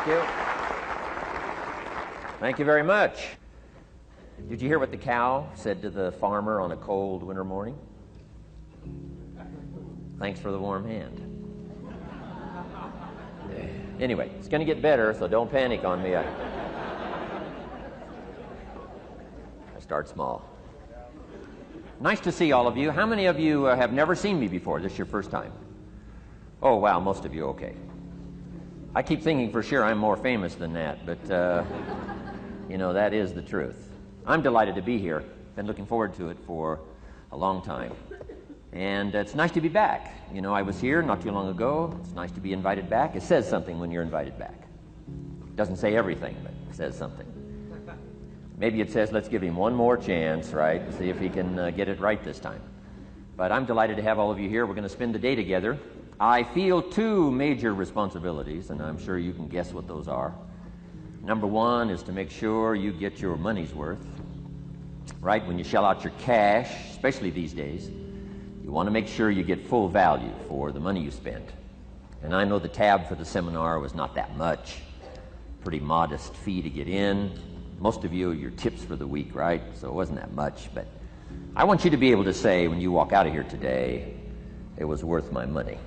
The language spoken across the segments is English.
Thank you. Thank you very much. Did you hear what the cow said to the farmer on a cold winter morning? Thanks for the warm hand. Anyway, it's going to get better, so don't panic on me. I start small. Nice to see all of you. How many of you have never seen me before? This is your first time? Oh, wow, most of you, okay. I keep thinking for sure I'm more famous than that, but, you know, that is the truth. I'm delighted to be here. Been looking forward to it for a long time. And it's nice to be back. You know, I was here not too long ago. It's nice to be invited back. It says something when you're invited back. It doesn't say everything, but it says something. Maybe it says, let's give him one more chance, right? See if he can get it right this time. But I'm delighted to have all of you here. We're going to spend the day together. I feel two major responsibilities, and I'm sure you can guess what those are. Number one is to make sure you get your money's worth, right? When you shell out your cash, especially these days, you want to make sure you get full value for the money you spent. And I know the tab for the seminar was not that much. Pretty modest fee to get in. Most of you, your tips for the week, right? So it wasn't that much. But I want you to be able to say when you walk out of here today, it was worth my money.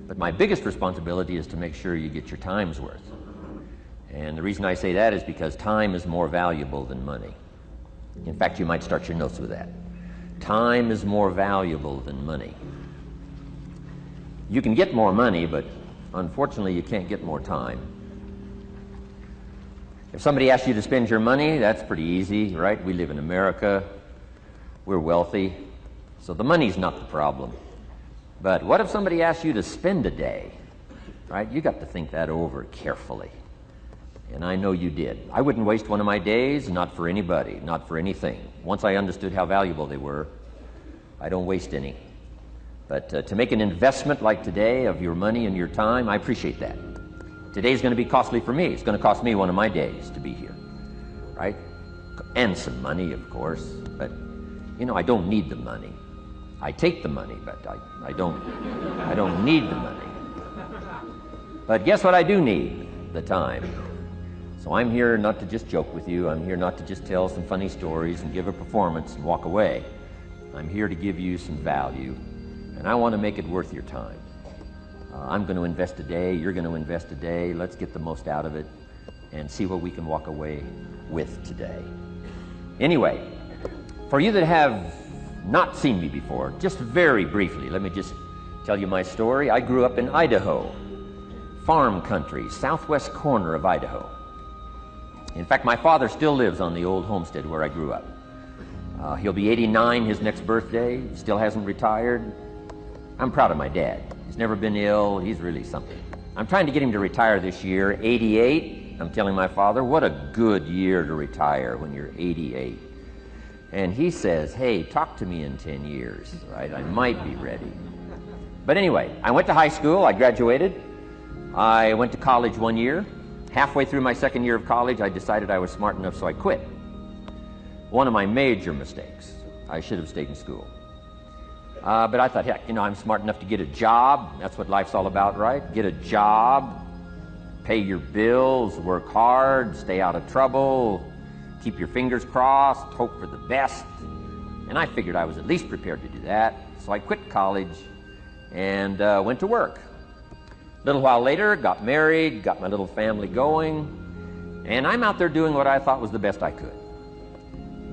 But my biggest responsibility is to make sure you get your time's worth. And the reason I say that is because time is more valuable than money. In fact, you might start your notes with that. Time is more valuable than money. You can get more money, but unfortunately you can't get more time. If somebody asks you to spend your money, that's pretty easy, right? We live in America. We're wealthy. So the money's not the problem. But what if somebody asks you to spend a day, right? You got to think that over carefully. And I know you did. I wouldn't waste one of my days, not for anybody, not for anything. Once I understood how valuable they were, I don't waste any. But to make an investment like today of your money and your time, I appreciate that. Today's going to be costly for me. It's going to cost me one of my days to be here, right? And some money, of course. But, you know, I don't need the money. I take the money, but I don't need the money. But guess what I do need? The time. So I'm here not to just joke with you. I'm here not to just tell some funny stories and give a performance and walk away. I'm here to give you some value, and I want to make it worth your time. I'm going to invest a day. You're going to invest a day. Let's get the most out of it and see what we can walk away with today. Anyway, for you that have not seen me before, just very briefly, let me just tell you my story. I grew up in Idaho, farm country, southwest corner of Idaho. In fact, my father still lives on the old homestead where I grew up. He'll be 89 his next birthday, still hasn't retired. I'm proud of my dad. He's never been ill. He's really something. I'm trying to get him to retire this year, 88. I'm telling my father, what a good year to retire when you're 88. And he says, hey, talk to me in 10 years, right? I might be ready. But anyway, I went to high school. I graduated. I went to college 1 year. Halfway through my second year of college, I decided I was smart enough, so I quit. One of my major mistakes. I should have stayed in school. But I thought, heck, you know, I'm smart enough to get a job. That's what life's all about, right? Get a job, pay your bills, work hard, stay out of trouble, keep your fingers crossed, hope for the best. And I figured I was at least prepared to do that. So I quit college and went to work. A little while later, got married, got my little family going, and I'm out there doing what I thought was the best I could.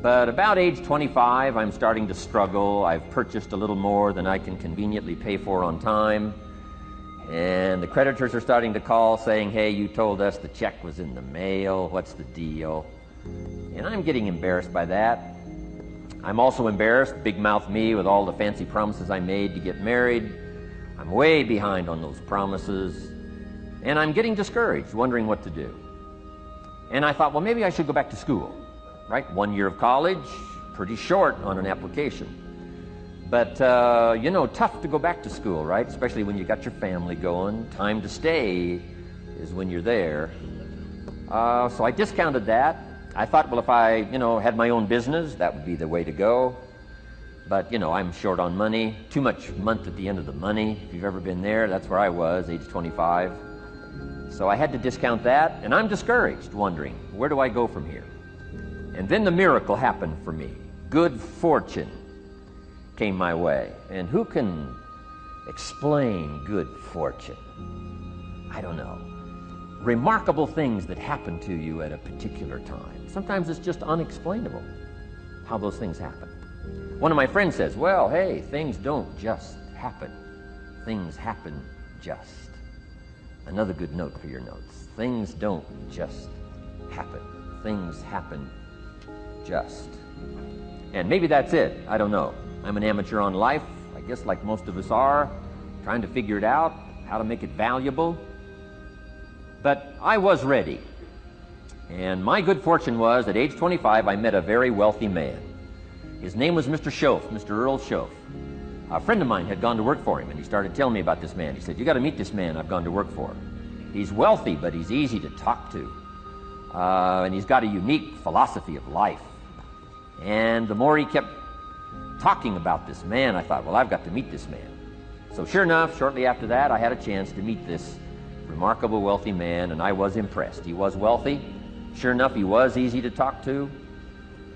But about age 25, I'm starting to struggle. I've purchased a little more than I can conveniently pay for on time, and the creditors are starting to call saying, hey, you told us the check was in the mail. What's the deal? And I'm getting embarrassed by that. I'm also embarrassed, big mouth me, with all the fancy promises I made to get married. I'm way behind on those promises, and I'm getting discouraged, wondering what to do. And I thought, well, maybe I should go back to school, right? 1 year of college, pretty short on an application. But, you know, tough to go back to school, right? Especially when you got your family going. Time to stay is when you're there. So I discounted that. I thought, well, if I, you know, had my own business, that would be the way to go. But, you know, I'm short on money, too much month at the end of the money. If you've ever been there, that's where I was, age 25. So I had to discount that, and I'm discouraged, wondering, where do I go from here? And then the miracle happened for me. Good fortune came my way. And who can explain good fortune? I don't know. Remarkable things that happen to you at a particular time. Sometimes it's just unexplainable how those things happen. One of my friends says, well, hey, things don't just happen. Things happen just. Another good note for your notes. Things don't just happen. Things happen just. And maybe that's it. I don't know. I'm an amateur on life, I guess like most of us are, trying to figure it out, how to make it valuable. But I was ready. And my good fortune was, at age 25, I met a very wealthy man. His name was Mr. Schoaf, Mr. Earl Schoaf. A friend of mine had gone to work for him, and he started telling me about this man. He said, you got to meet this man I've gone to work for. He's wealthy, but he's easy to talk to. And he's got a unique philosophy of life. And the more he kept talking about this man, I thought, well, I've got to meet this man. So sure enough, shortly after that, I had a chance to meet this remarkable wealthy man, and I was impressed. He was wealthy. Sure enough, he was easy to talk to.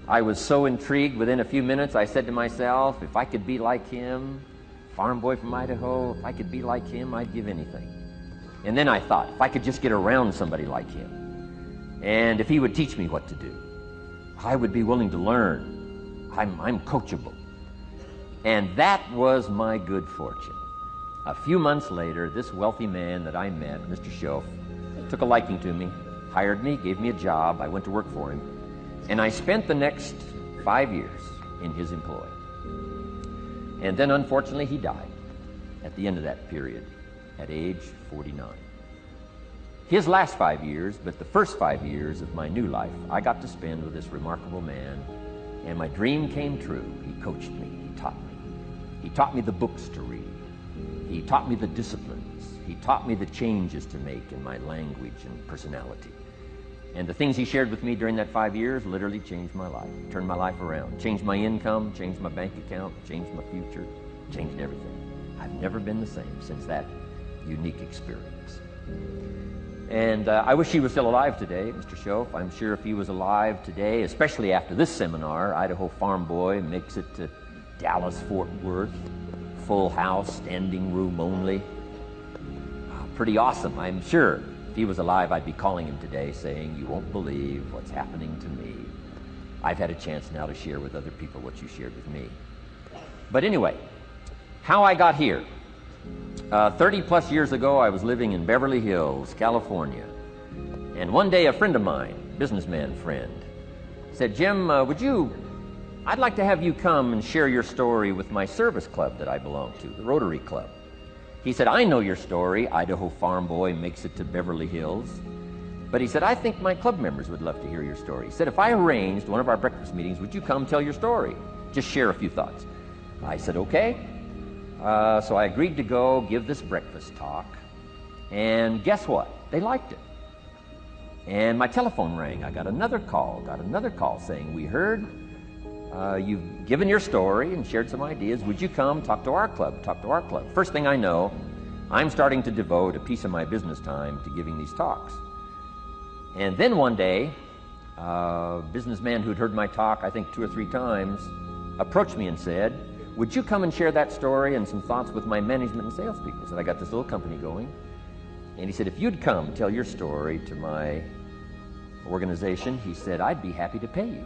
I was so intrigued, within a few minutes, I said to myself, if I could be like him, farm boy from Idaho, if I could be like him, I'd give anything. And then I thought, if I could just get around somebody like him, and if he would teach me what to do, I would be willing to learn. I'm coachable. And that was my good fortune. A few months later, this wealthy man that I met, Mr. Schoaf, took a liking to me, hired me, gave me a job. I went to work for him. And I spent the next 5 years in his employ. And then, unfortunately, he died at the end of that period, at age 49. His last 5 years, but the first 5 years of my new life, I got to spend with this remarkable man, and my dream came true. He coached me, he taught me. He taught me the books to read. He taught me the disciplines. He taught me the changes to make in my language and personality. And the things he shared with me during that 5 years literally changed my life, turned my life around, changed my income, changed my bank account, changed my future, changed everything. I've never been the same since that unique experience. And I wish he was still alive today, Mr. Schoaf. I'm sure if he was alive today, especially after this seminar, Idaho Farm Boy makes it to Dallas-Fort Worth, full house, standing room only. Pretty awesome, I'm sure. If he was alive, I'd be calling him today saying, you won't believe what's happening to me. I've had a chance now to share with other people what you shared with me. But anyway, how I got here. 30 plus years ago, I was living in Beverly Hills, California. And one day, a friend of mine, businessman friend, said, Jim, I'd like to have you come and share your story with my service club that I belong to, the Rotary Club. He said, I know your story, Idaho Farm Boy makes it to Beverly Hills. But he said, I think my club members would love to hear your story. He said, if I arranged one of our breakfast meetings, would you come tell your story? Just share a few thoughts. I said, okay. So I agreed to go give this breakfast talk. And guess what? They liked it. And my telephone rang. I got another call saying, we heard you've given your story and shared some ideas. Would you come talk to our club? First thing I know, I'm starting to devote a piece of my business time to giving these talks. And then one day, a businessman who'd heard my talk, I think 2 or 3 times, approached me and said, would you come and share that story and some thoughts with my management and salespeople? So I got this little company going. And he said, if you'd come tell your story to my organization, he said, I'd be happy to pay you.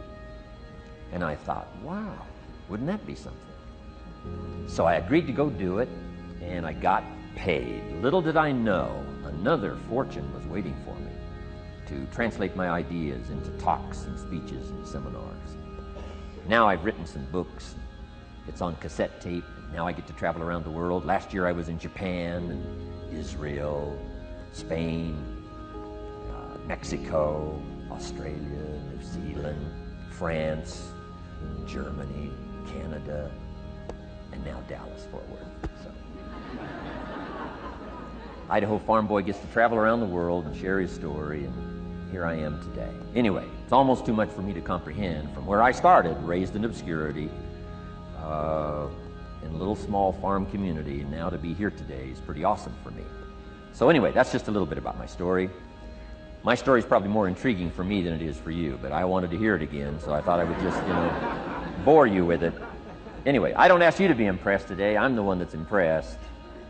And I thought, wow, wouldn't that be something? So I agreed to go do it, and I got paid. Little did I know, another fortune was waiting for me to translate my ideas into talks and speeches and seminars. Now I've written some books. It's on cassette tape. Now I get to travel around the world. Last year I was in Japan and Israel, Spain, Mexico, Australia, New Zealand, France, Germany, Canada, and now Dallas-Fort Worth. So. Idaho Farm Boy gets to travel around the world and share his story, and here I am today. Anyway, it's almost too much for me to comprehend. From where I started, raised in obscurity, in a little small farm community, and now to be here today is pretty awesome for me. So anyway, that's just a little bit about my story. My story is probably more intriguing for me than it is for you, but I wanted to hear it again, so I thought I would just, bore you with it. Anyway, I don't ask you to be impressed today. I'm the one that's impressed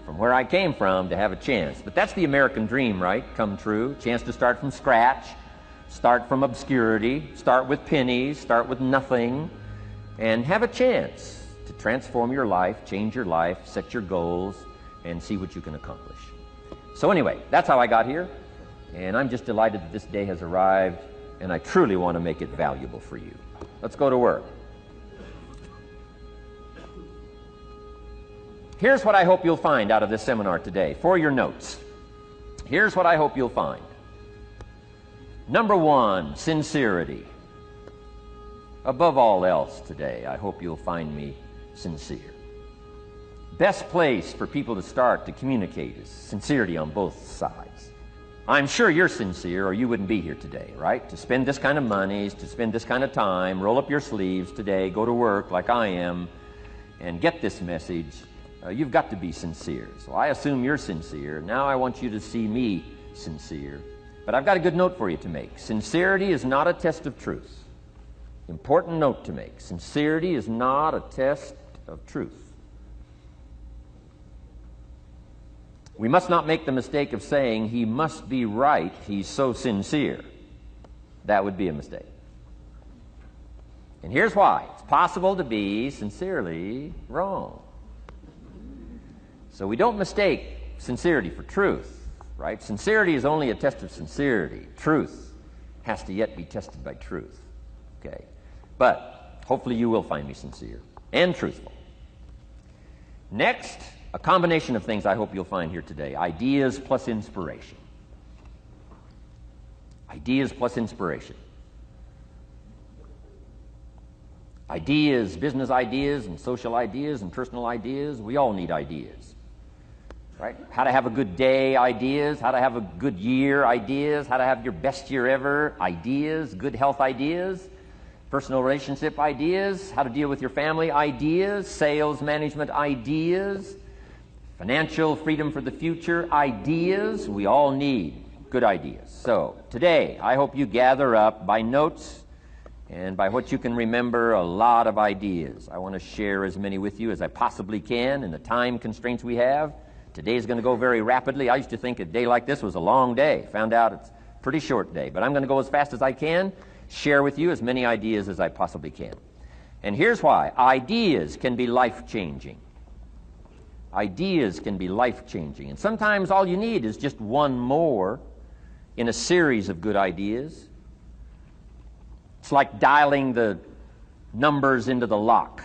from where I came from to have a chance. But that's the American dream, right? Come true. Chance to start from scratch, start from obscurity, start with pennies, start with nothing, and have a chance to transform your life, change your life, set your goals, and see what you can accomplish. So anyway, that's how I got here, and I'm just delighted that this day has arrived, and I truly want to make it valuable for you. Let's go to work. Here's what I hope you'll find out of this seminar today for your notes. Here's what I hope you'll find. Number one, sincerity. Above all else today, I hope you'll find me sincere. Best place for people to start to communicate is sincerity on both sides. I'm sure you're sincere or you wouldn't be here today, right? To spend this kind of money, to spend this kind of time, roll up your sleeves today, go to work like I am, and get this message. You've got to be sincere. So I assume you're sincere. Now I want you to see me sincere. But I've got a good note for you to make. Sincerity is not a test of truth. Important note to make. Sincerity is not a test of truth. We must not make the mistake of saying he must be right, he's so sincere. That would be a mistake. And here's why. It's possible to be sincerely wrong. So we don't mistake sincerity for truth, right? Sincerity is only a test of sincerity. Truth has to yet be tested by truth, okay? But hopefully you will find me sincere and truthful. Next, a combination of things I hope you'll find here today. Ideas plus inspiration. Ideas plus inspiration. Ideas, business ideas and social ideas and personal ideas, we all need ideas. Right? How to have a good day ideas, how to have a good year ideas, how to have your best year ever ideas, good health ideas, personal relationship ideas, how to deal with your family ideas, sales management ideas, financial freedom for the future ideas. We all need good ideas. So today I hope you gather up by notes and by what you can remember a lot of ideas. I want to share as many with you as I possibly can in the time constraints we have. Today is going to go very rapidly. I used to think a day like this was a long day. Found out it's a pretty short day. But I'm going to go as fast as I can, share with you as many ideas as I possibly can. And here's why. Ideas can be life-changing. Ideas can be life-changing. And sometimes all you need is just one more in a series of good ideas. It's like dialing the numbers into the lock.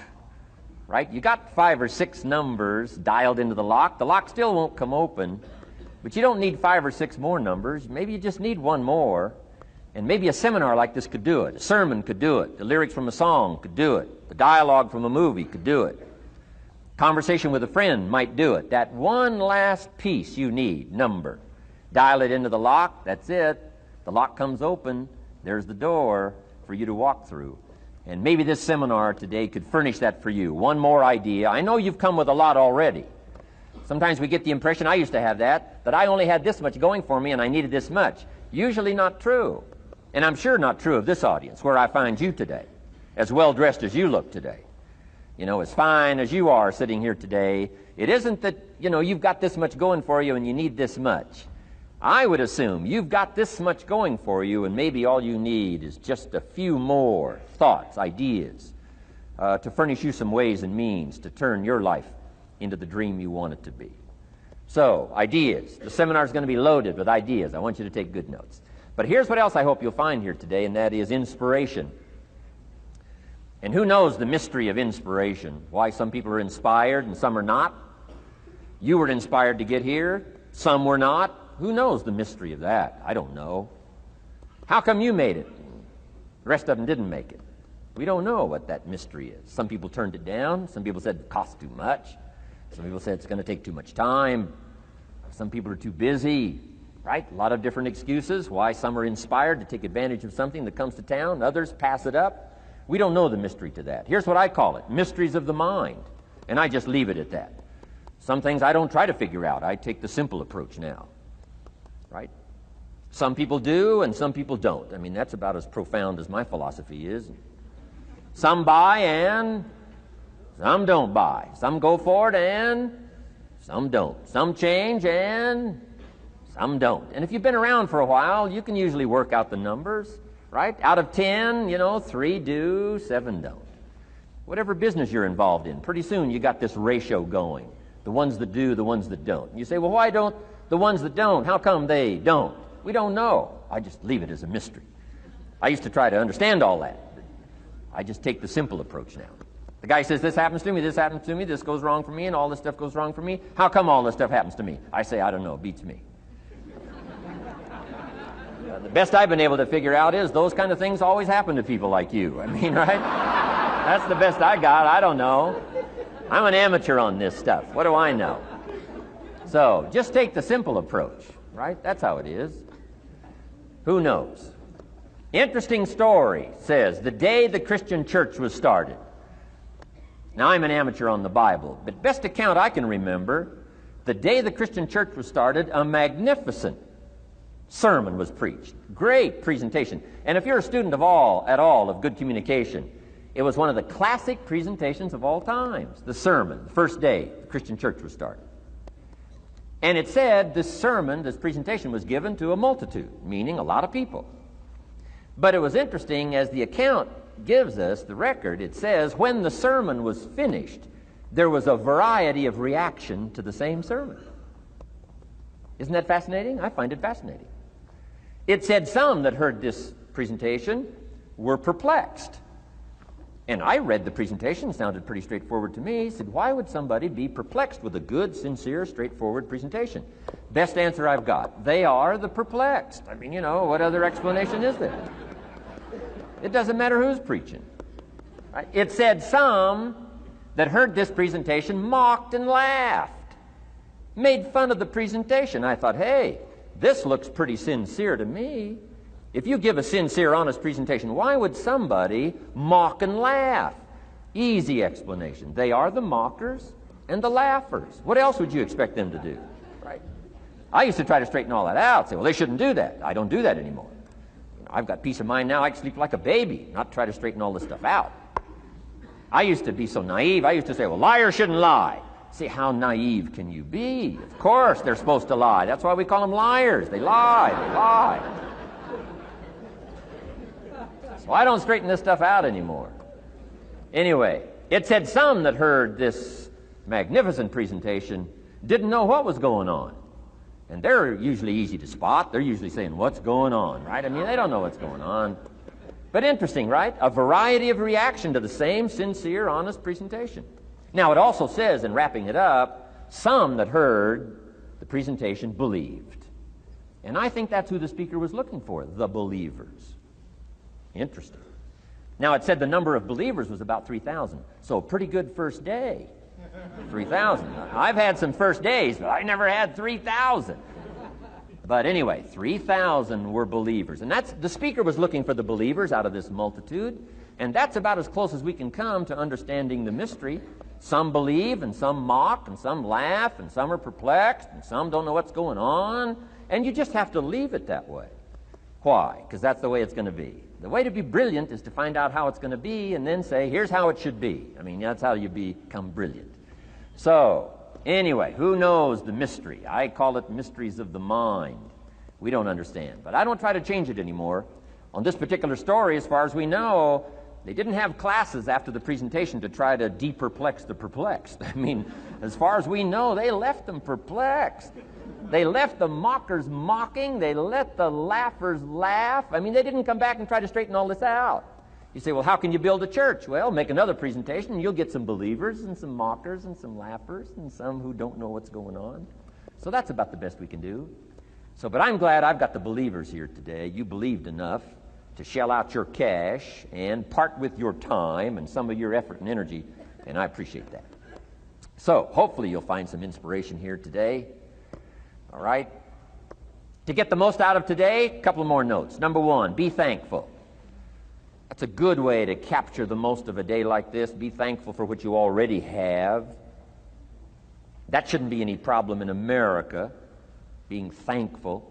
Right? You got 5 or 6 numbers dialed into the lock. The lock still won't come open, but you don't need 5 or 6 more numbers. Maybe you just need one more, and maybe a seminar like this could do it. A sermon could do it. The lyrics from a song could do it. The dialogue from a movie could do it. Conversation with a friend might do it. That one last piece you need, number. Dial it into the lock. That's it. The lock comes open. There's the door for you to walk through. And maybe this seminar today could furnish that for you. One more idea. I know you've come with a lot already. Sometimes we get the impression, I used to have that I only had this much going for me and I needed this much. Usually not true. And I'm sure not true of this audience, where I find you today, as well-dressed as you look today. As fine as you are sitting here today. It isn't that, you've got this much going for you and you need this much. I would assume you've got this much going for you, and maybe all you need is just a few more thoughts, ideas, to furnish you some ways and means to turn your life into the dream you want it to be. So, ideas. The seminar is going to be loaded with ideas. I want you to take good notes. But here's what else I hope you'll find here today, and that is inspiration. And who knows the mystery of inspiration? Why some people are inspired and some are not? You were inspired to get here. Some were not. Who knows the mystery of that? I don't know. How come you made it? The rest of them didn't make it. We don't know what that mystery is. Some people turned it down. Some people said it costs too much. Some people said it's going to take too much time. Some people are too busy, right? A lot of different excuses why some are inspired to take advantage of something that comes to town. Others pass it up. We don't know the mystery to that. Here's what I call it, mysteries of the mind. And I just leave it at that. Some things I don't try to figure out. I take the simple approach now. right? Some people do and some people don't. I mean, that's about as profound as my philosophy is. Some buy and some don't buy. Some go for it and some don't. Some change and some don't. And if you've been around for a while, you can usually work out the numbers, right? Out of 10, 3 do, 7 don't. Whatever business you're involved in, pretty soon you got this ratio going. The ones that do, the ones that don't. And you say, well, why don't the ones that don't, how come they don't? We don't know. I just leave it as a mystery. I used to try to understand all that. I just take the simple approach now. The guy says, this happens to me, this goes wrong for me, and all this stuff goes wrong for me. How come all this stuff happens to me? I say, I don't know, beats me. The best I've been able to figure out is those kind of things always happen to people like you. I mean, right? That's the best I got. I don't know. I'm an amateur on this stuff. What do I know? So just take the simple approach, right? That's how it is. Who knows? Interesting story says the day the Christian church was started. Now, I'm an amateur on the Bible, but best account I can remember, the day the Christian church was started, a magnificent sermon was preached. Great presentation. And if you're a student at all of good communication, it was one of the classic presentations of all times. The sermon, the first day the Christian church was started. And it said this sermon, this presentation was given to a multitude, meaning a lot of people. But it was interesting, as the account gives us, the record, it says, when the sermon was finished, there was a variety of reaction to the same sermon. Isn't that fascinating? I find it fascinating. It said some that heard this presentation were perplexed. And I read the presentation, it sounded pretty straightforward to me. Said, why would somebody be perplexed with a good, sincere, straightforward presentation? Best answer I've got. They are the perplexed. I mean, what other explanation is there? It doesn't matter who's preaching. Right? It said some that heard this presentation mocked and laughed, made fun of the presentation. I thought, hey, this looks pretty sincere to me. If you give a sincere, honest presentation, why would somebody mock and laugh? Easy explanation. They are the mockers and the laughers. What else would you expect them to do? Right? I used to try to straighten all that out, say, well, they shouldn't do that. I don't do that anymore. I've got peace of mind now. I can sleep like a baby, not try to straighten all this stuff out. I used to be so naive. I used to say, well, liars shouldn't lie. See, how naive can you be? Of course they're supposed to lie. That's why we call them liars. They lie. They lie. So I don't straighten this stuff out anymore. Anyway, it said some that heard this magnificent presentation didn't know what was going on. And they're usually easy to spot. They're usually saying, what's going on, right? I mean, they don't know what's going on. But interesting, right? A variety of reaction to the same sincere, honest presentation. Now, it also says, in wrapping it up, some that heard the presentation believed. And I think that's who the speaker was looking for, the believers. Interesting. Now, it said the number of believers was about 3,000. So, pretty good first day. 3,000. I've had some first days, but I never had 3,000. But anyway, 3,000 were believers. And the speaker was looking for the believers out of this multitude. And that's about as close as we can come to understanding the mystery. Some believe, and some mock, and some laugh, and some are perplexed, and some don't know what's going on. And you just have to leave it that way. Why? Because that's the way it's going to be. The way to be brilliant is to find out how it's going to be and then say, here's how it should be. I mean, that's how you become brilliant. So, anyway, who knows the mystery? I call it mysteries of the mind. We don't understand. But I don't try to change it anymore. On this particular story, as far as we know, they didn't have classes after the presentation to try to de-perplex the perplexed. I mean, as far as we know, they left them perplexed. They left the mockers mocking. They let the laughers laugh. I mean, they didn't come back and try to straighten all this out. You say, well, how can you build a church? Well, make another presentation, and you'll get some believers and some mockers and some laughers and some who don't know what's going on. So that's about the best we can do. So, but I'm glad I've got the believers here today. You believed enough to shell out your cash and part with your time and some of your effort and energy, and I appreciate that. So, hopefully you'll find some inspiration here today. All right? To get the most out of today, a couple more notes. Number one, be thankful. That's a good way to capture the most of a day like this. Be thankful for what you already have. That shouldn't be any problem in America, being thankful.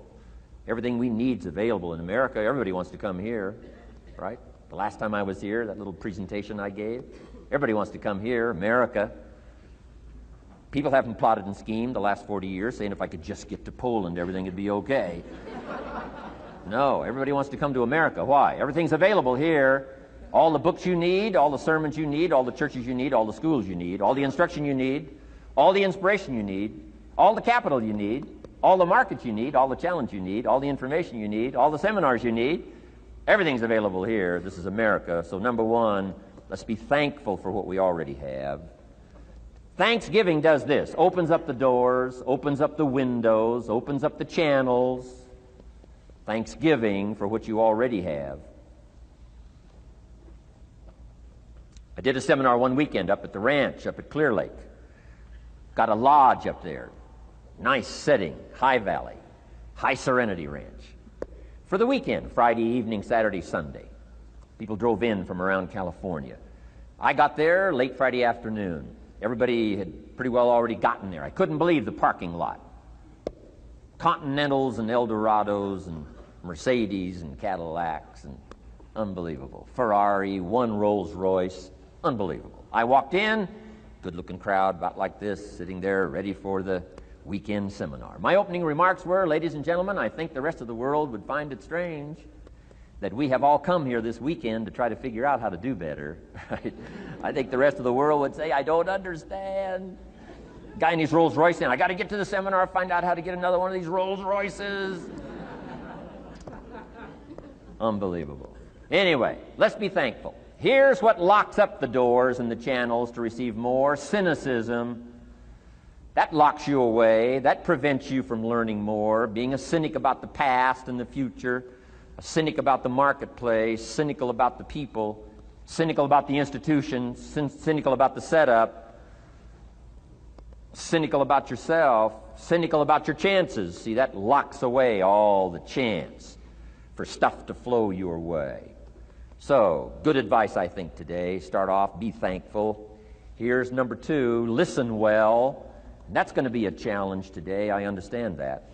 Everything we need is available in America. Everybody wants to come here, right? The last time I was here, that little presentation I gave, everybody wants to come here, America. People haven't plotted and schemed the last 40 years saying if I could just get to Poland, everything would be okay. No, everybody wants to come to America. Why? Everything's available here. All the books you need, all the sermons you need, all the churches you need, all the schools you need, all the instruction you need, all the inspiration you need, all the capital you need, all the markets you need, all the challenge you need, all the information you need, all the seminars you need. Everything's available here. This is America. So number one, let's be thankful for what we already have. Thanksgiving does this. Opens up the doors, opens up the windows, opens up the channels. Thanksgiving for what you already have. I did a seminar one weekend up at the ranch, up at Clear Lake. Got a lodge up there. Nice setting, high valley, high serenity ranch. For the weekend, Friday evening, Saturday, Sunday. People drove in from around California. I got there late Friday afternoon. Everybody had pretty well already gotten there. I couldn't believe the parking lot. Continentals and Eldorados and Mercedes and Cadillacs and unbelievable. Ferrari, one Rolls Royce, unbelievable. I walked in, good-looking crowd about like this, sitting there ready for the weekend seminar. My opening remarks were, ladies and gentlemen, I think the rest of the world would find it strange that we have all come here this weekend to try to figure out how to do better. Right? I think the rest of the world would say, I don't understand. Guy in his Rolls Royce saying, I got to get to the seminar, find out how to get another one of these Rolls Royces. Unbelievable. Anyway, let's be thankful. Here's what locks up the doors and the channels to receive more: cynicism. That locks you away. That prevents you from learning more. Being a cynic about the past and the future, a cynic about the marketplace, cynical about the people, cynical about the institutions, cynical about the setup, cynical about yourself, cynical about your chances. See, that locks away all the chance for stuff to flow your way. So, good advice, I think, today. Start off, be thankful. Here's number two, listen well. And that's going to be a challenge today. I understand that.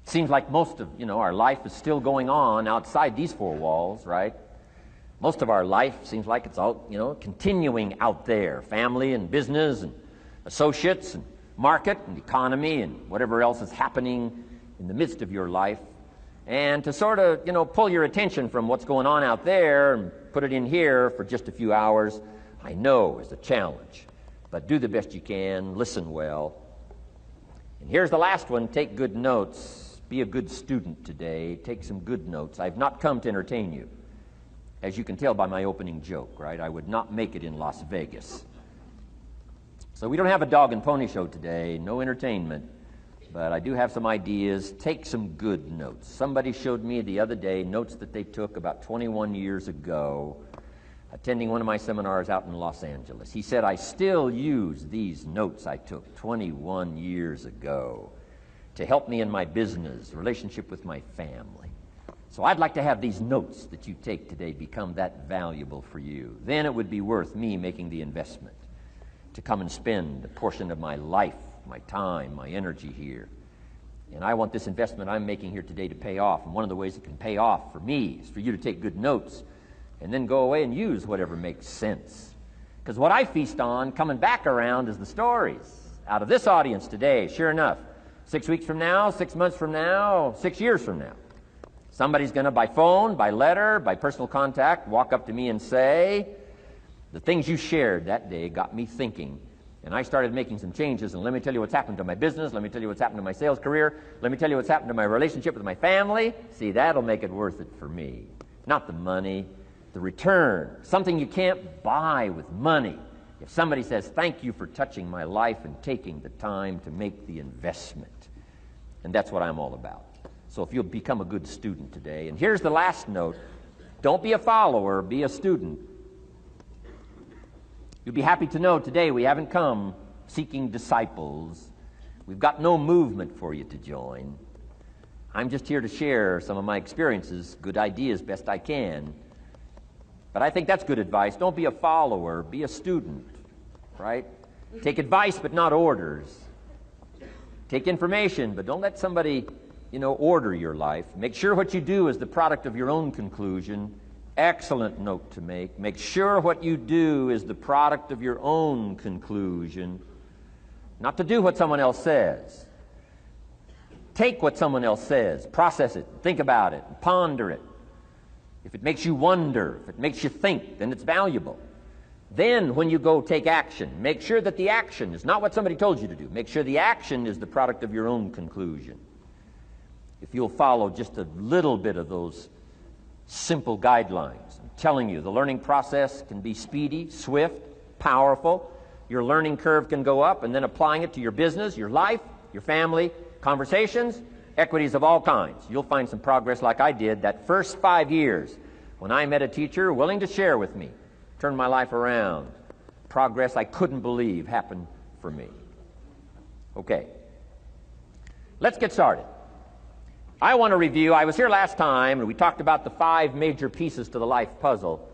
Seems like most of, our life is still going on outside these four walls, right? Most of our life seems like it's all, continuing out there. Family and business and associates and market and economy and whatever else is happening in the midst of your life. And to sort of, pull your attention from what's going on out there and put it in here for just a few hours, I know is a challenge. But do the best you can, listen well. And here's the last one, take good notes. Be a good student today. Take some good notes. I've not come to entertain you. As you can tell by my opening joke, right? I would not make it in Las Vegas. So we don't have a dog and pony show today, no entertainment. But I do have some ideas. Take some good notes. Somebody showed me the other day notes that they took about 21 years ago, attending one of my seminars out in Los Angeles. He said, I still use these notes I took 21 years ago to help me in my business, relationship with my family. So I'd like to have these notes that you take today become that valuable for you. Then it would be worth me making the investment to come and spend a portion of my life, my time, my energy here. And I want this investment I'm making here today to pay off. And one of the ways it can pay off for me is for you to take good notes and then go away and use whatever makes sense. Because what I feast on coming back around is the stories out of this audience today. Sure enough, 6 weeks from now, 6 months from now, 6 years from now, somebody's going to, by phone, by letter, by personal contact, walk up to me and say, the things you shared that day got me thinking. And I started making some changes, and let me tell you what's happened to my business. Let me tell you what's happened to my sales career. Let me tell you what's happened to my relationship with my family. See, that'll make it worth it for me. Not the money, the return. Something you can't buy with money. If somebody says, thank you for touching my life and taking the time to make the investment. And that's what I'm all about. So if you'll become a good student today. And here's the last note. Don't be a follower, be a student. You'll be happy to know today we haven't come seeking disciples. We've got no movement for you to join. I'm just here to share some of my experiences, good ideas, best I can. But I think that's good advice. Don't be a follower, be a student, right? Take advice but not orders. Take information, but don't let somebody, order your life. Make sure what you do is the product of your own conclusion. Excellent note to make. Make sure what you do is the product of your own conclusion. Not to do what someone else says. Take what someone else says, process it, think about it, ponder it. If it makes you wonder, if it makes you think, then it's valuable. Then when you go take action, make sure that the action is not what somebody told you to do. Make sure the action is the product of your own conclusion. If you'll follow just a little bit of those simple guidelines, I'm telling you, the learning process can be speedy, swift, powerful. Your learning curve can go up, and then applying it to your business, your life, your family, conversations, equities of all kinds. You'll find some progress like I did that first 5 years when I met a teacher willing to share with me, turned my life around. Progress I couldn't believe happened for me. Okay, let's get started. I want to review, I was here last time and we talked about the 5 major pieces to the life puzzle.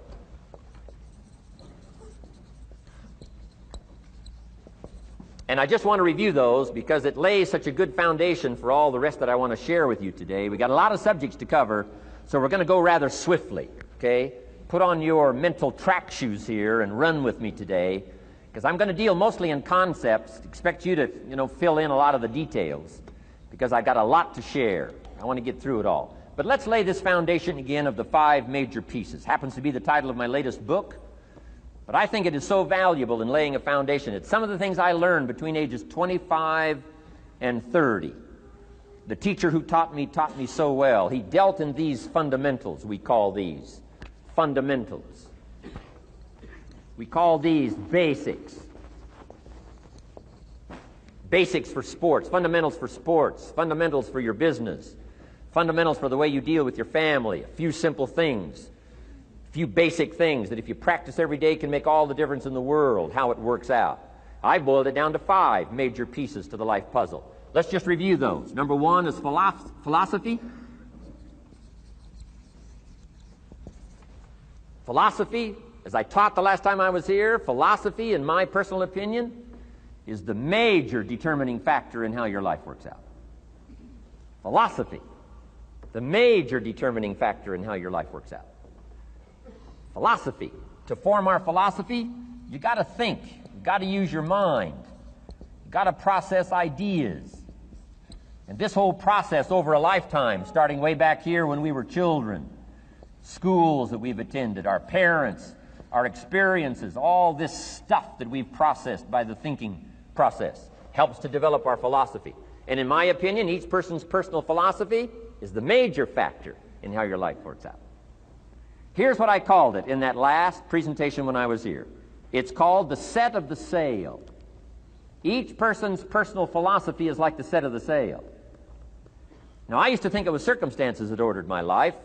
And I just want to review those because it lays such a good foundation for all the rest that I want to share with you today. We got a lot of subjects to cover, so we're going to go rather swiftly, okay? Put on your mental track shoes here and run with me today, because I'm going to deal mostly in concepts. Expect you to, fill in a lot of the details, because I've got a lot to share. I want to get through it all. But let's lay this foundation again of the 5 major pieces. Happens to be the title of my latest book. But I think it is so valuable in laying a foundation. It's some of the things I learned between ages 25 and 30. The teacher who taught me so well. He dealt in these fundamentals, we call these. Fundamentals. We call these basics. Basics for sports, fundamentals for sports, fundamentals for your business, fundamentals for the way you deal with your family, a few simple things. A few basic things that if you practice every day can make all the difference in the world, how it works out. I boiled it down to 5 major pieces to the life puzzle. Let's just review those. Number 1 is philosophy. Philosophy, as I taught the last time I was here, philosophy, in my personal opinion, is the major determining factor in how your life works out. Philosophy, the major determining factor in how your life works out. Philosophy. To form our philosophy, you got to think. You got to use your mind. You got to process ideas. And this whole process over a lifetime, starting way back here when we were children, schools that we've attended, our parents, our experiences, all this stuff that we've processed by the thinking process helps to develop our philosophy. And in my opinion, each person's personal philosophy is the major factor in how your life works out. Here's what I called it in that last presentation when I was here. It's called the set of the sail. Each person's personal philosophy is like the set of the sail. Now, I used to think it was circumstances that ordered my life.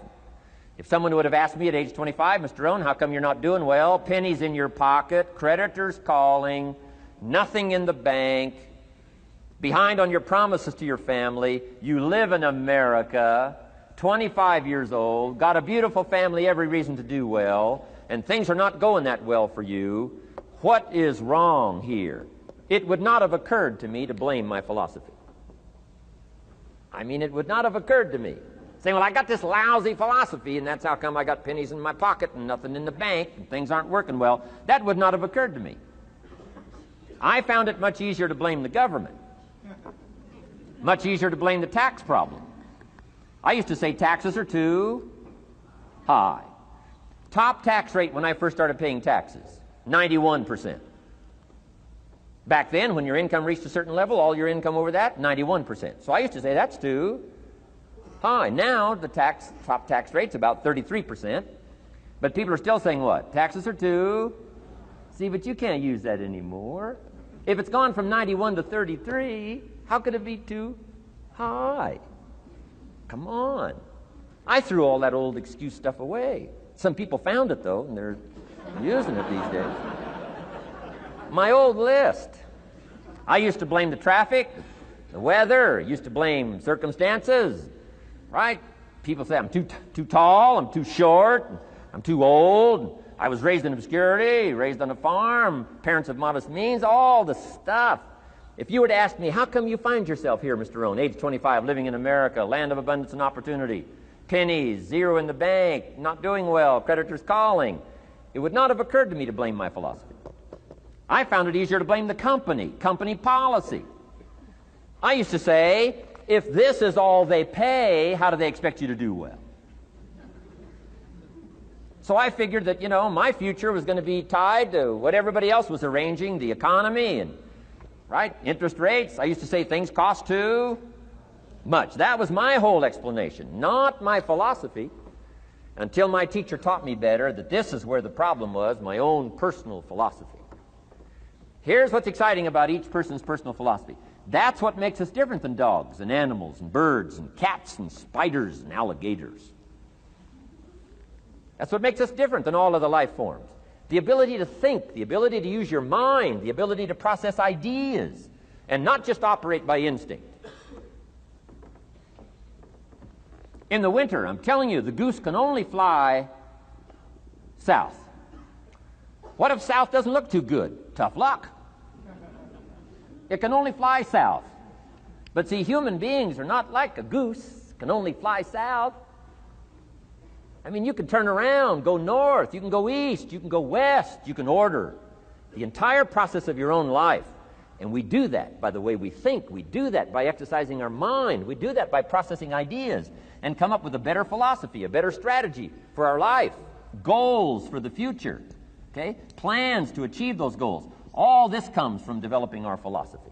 If someone would have asked me at age 25, Mr. Rohn, how come you're not doing well? Pennies in your pocket, creditors calling, nothing in the bank, behind on your promises to your family, you live in America, 25 years old, got a beautiful family, every reason to do well, and things are not going that well for you. What is wrong here? It would not have occurred to me to blame my philosophy. I mean, it would not have occurred to me. Saying, well, I got this lousy philosophy, and that's how come I got pennies in my pocket and nothing in the bank, and things aren't working well. That would not have occurred to me. I found it much easier to blame the government. Much easier to blame the tax problem. I used to say taxes are too high. Top tax rate when I first started paying taxes, 91%. Back then, when your income reached a certain level, all your income over that, 91%. So I used to say that's too high. Now the top tax rate's about 33%. But people are still saying what? Taxes are too. See, but you can't use that anymore. If it's gone from 91 to 33, how could it be too high? Come on. I threw all that old excuse stuff away. Some people found it, though, and they're using it these days. My old list. I used to blame the traffic, the weather, used to blame circumstances, right? People say I'm too tall, I'm too short, I'm too old, I was raised in obscurity, raised on a farm, parents of modest means, all the stuff. If you were to ask me, how come you find yourself here, Mr. Rohn, age 25, living in America, land of abundance and opportunity, pennies, zero in the bank, not doing well, creditors calling, it would not have occurred to me to blame my philosophy. I found it easier to blame the company policy. I used to say, if this is all they pay, how do they expect you to do well? So I figured that, my future was going to be tied to what everybody else was arranging, the economy and, interest rates. I used to say things cost too much. That was my whole explanation, not my philosophy, until my teacher taught me better that this is where the problem was, my own personal philosophy. Here's what's exciting about each person's personal philosophy. That's what makes us different than dogs and animals and birds and cats and spiders and alligators. That's what makes us different than all other life forms. The ability to think, the ability to use your mind, the ability to process ideas, and not just operate by instinct. In the winter, I'm telling you, the goose can only fly south. What if south doesn't look too good? Tough luck. It can only fly south. But see, human beings are not like a goose, can only fly south. I mean, you can turn around, go north, you can go east, you can go west, you can order the entire process of your own life. And we do that by the way we think. We do that by exercising our mind. We do that by processing ideas and come up with a better philosophy, a better strategy for our life, goals for the future, okay? Plans to achieve those goals. All this comes from developing our philosophy.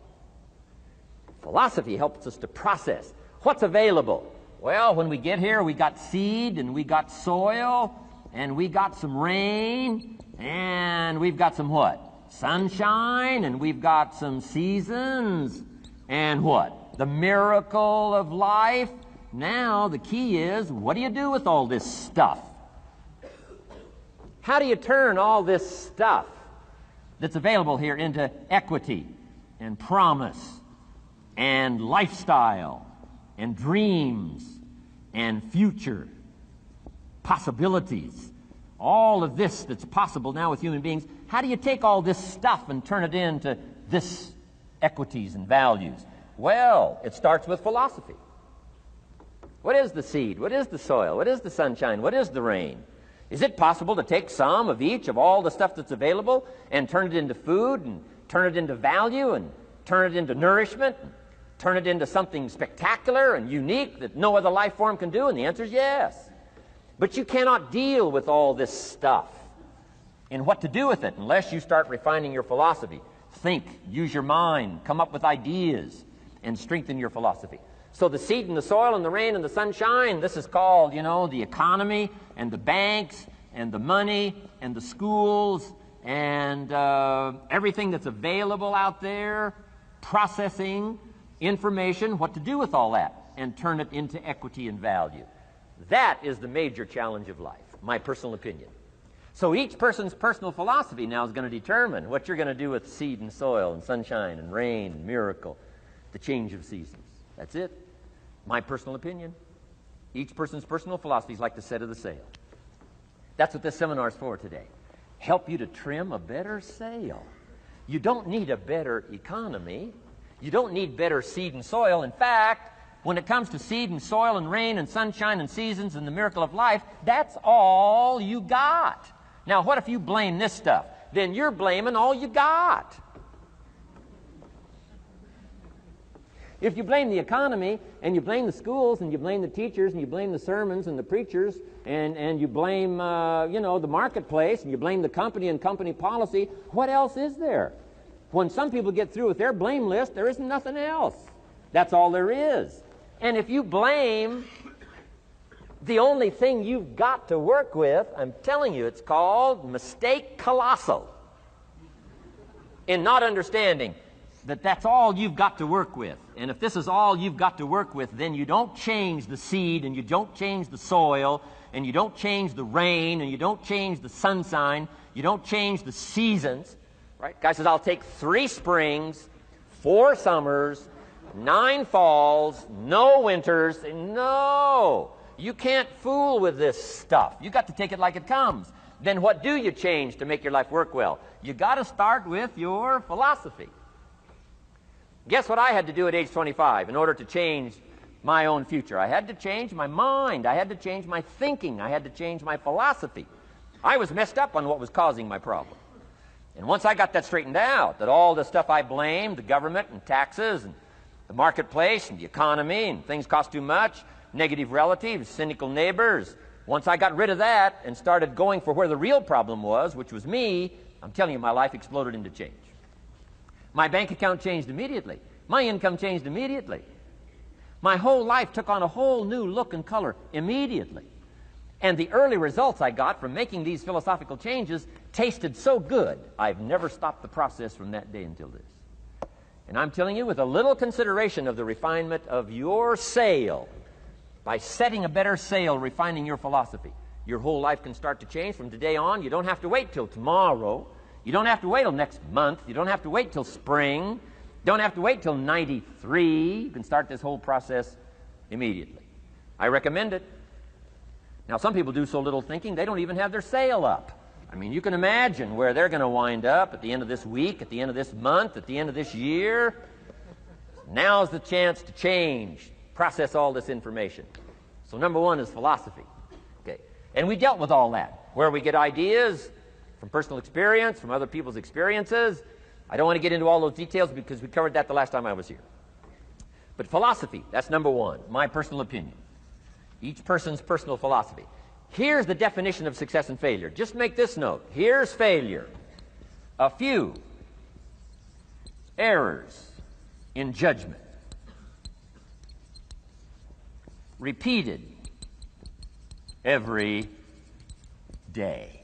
Philosophy helps us to process what's available. Well, when we get here, we got seed, and we got soil, and we got some rain, and we've got some what? Sunshine, and we've got some seasons, and what? The miracle of life. Now, the key is, what do you do with all this stuff? How do you turn all this stuff that's available here into equity and promise and lifestyle and dreams and future possibilities? All of this that's possible now with human beings, how do you take all this stuff and turn it into this equities and values? Well, it starts with philosophy. What is the seed? What is the soil? What is the sunshine? What is the rain? Is it possible to take some of each of all the stuff that's available and turn it into food and turn it into value and turn it into nourishment and turn it into something spectacular and unique that no other life form can do? And the answer is yes. But you cannot deal with all this stuff and what to do with it unless you start refining your philosophy. Think, use your mind, come up with ideas, and strengthen your philosophy. So the seed and the soil and the rain and the sunshine, this is called, the economy and the banks and the money and the schools and everything that's available out there, processing information, what to do with all that, and turn it into equity and value. That is the major challenge of life, my personal opinion. So each person's personal philosophy now is going to determine what you're going to do with seed and soil and sunshine and rain and miracle, the change of seasons. That's it. My personal opinion. Each person's personal philosophy is like the set of the sail. That's what this seminar is for today. Help you to trim a better sail. You don't need a better economy. You don't need better seed and soil. In fact, when it comes to seed and soil and rain and sunshine and seasons and the miracle of life, that's all you got. Now, what if you blame this stuff? Then you're blaming all you got. If you blame the economy, and you blame the schools, and you blame the teachers, and you blame the sermons and the preachers, and you blame, the marketplace, and you blame the company and company policy, what else is there? When some people get through with their blame list, there isn't nothing else. That's all there is. And if you blame the only thing you've got to work with, I'm telling you, it's called mistake colossal. In not understanding that that's all you've got to work with. And if this is all you've got to work with, then you don't change the seed, and you don't change the soil, and you don't change the rain, and you don't change the sunshine, you don't change the seasons. Right? Guy says, I'll take 3 springs, 4 summers, 9 falls, no winters. No, you can't fool with this stuff. You got to take it like it comes. Then what do you change to make your life work well? You got to start with your philosophy. Guess what I had to do at age 25 in order to change my own future? I had to change my mind. I had to change my thinking. I had to change my philosophy. I was messed up on what was causing my problem. And once I got that straightened out, that all the stuff I blamed, the government and taxes and the marketplace and the economy and things cost too much, negative relatives, cynical neighbors, once I got rid of that and started going for where the real problem was, which was me, I'm telling you, my life exploded into change. My bank account changed immediately. My income changed immediately. My whole life took on a whole new look and color immediately. And the early results I got from making these philosophical changes tasted so good, I've never stopped the process from that day until this. And I'm telling you, with a little consideration of the refinement of your sail, by setting a better sail, refining your philosophy, your whole life can start to change from today on. You don't have to wait till tomorrow. You don't have to wait till next month. You don't have to wait till spring. You don't have to wait till 93. You can start this whole process immediately. I recommend it. Now, some people do so little thinking, they don't even have their sail up. I mean, you can imagine where they're going to wind up at the end of this week, at the end of this month, at the end of this year. Now's the chance to change, process all this information. So number one is philosophy. Okay. And we dealt with all that, where we get ideas from personal experience, from other people's experiences. I don't want to get into all those details because we covered that the last time I was here. But philosophy, that's number one, my personal opinion. Each person's personal philosophy. Here's the definition of success and failure. Just make this note. Here's failure. A few errors in judgment, repeated every day.